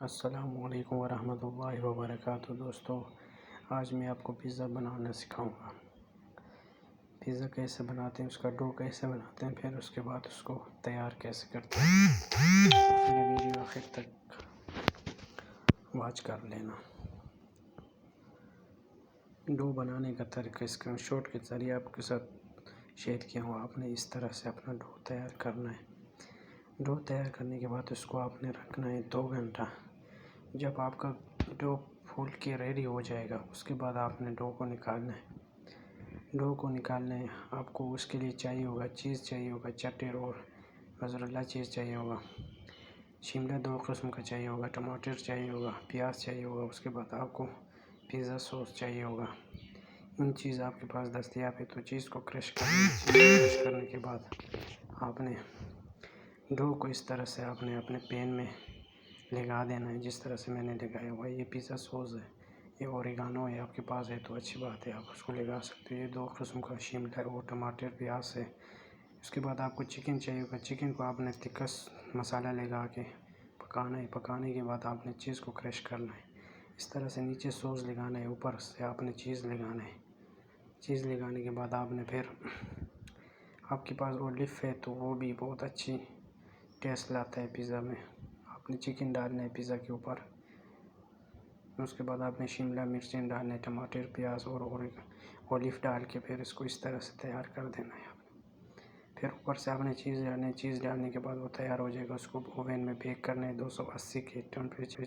अस्सलामुअलैकुम वरहमतुल्लाहि वबरकातुहू। दोस्तों, आज मैं आपको पिज़्ज़ा बनाना सिखाऊंगा। पिज़्ज़ा कैसे बनाते हैं, उसका डो कैसे बनाते हैं, फिर उसके बाद उसको तैयार कैसे करते हैं। मेरी वीडियो आखिर तक वॉच कर लेना। डो बनाने का तरीका स्क्रीनशॉट के ज़रिए आपके साथ शेयर किया हुआ। आपने इस तरह से अपना डो तैयार करना है। डो तैयार करने के बाद उसको आपने रखना है 2 घंटा। जब आपका डो फूल के रेडी हो जाएगा, उसके बाद आपने डो को निकालना है। डो को निकालने आपको उसके लिए चाहिए होगा चीज़, चाहिए होगा चटर और मोज़रेला चीज़ चाहिए होगा, शिमला 2 किस्म का चाहिए होगा, टमाटर चाहिए होगा, प्याज चाहिए होगा। उसके बाद आपको पिज़्ज़ा सॉस चाहिए होगा। इन चीज़ आपके पास दस्तयाब है तो चीज़ को क्रश करने के बाद आपने डो को इस तरह से आपने अपने पैन में लगा देना है, जिस तरह से मैंने लगाया हुआ है। ये पिज़्ज़ा सॉस है, ये ओरिगानो है, आपके पास है तो अच्छी बात है, आप उसको लगा सकते हो। ये 2 किस्म का शिमला और टमाटर प्याज है। उसके बाद आपको चिकन चाहिए होगा। चिकन को आपने तिक्कस मसाला लगा के पकाना है। पकाने के बाद आपने चीज़ को क्रश करना है। इस तरह से नीचे सॉस लगाना है, ऊपर से आपने चीज़ लगाना है। चीज़ लगाने के बाद आपने फिर आपके पास ओलिव है तो वो भी बहुत अच्छी टेस्ट लाता है पिज़्ज़ा में। आपने चिकन डालना है पिज़्ज़ा के ऊपर। उसके बाद आपने शिमला मिर्चें डालना है, टमाटर प्याज और ओलिव डाल के फिर इसको इस तरह से तैयार कर देना है। फिर ऊपर से आपने चीज़ डालनी है। चीज़ डालने के बाद वो तैयार हो जाएगा। उसको ओवन में बेक करना है 280 के टेम्परेचर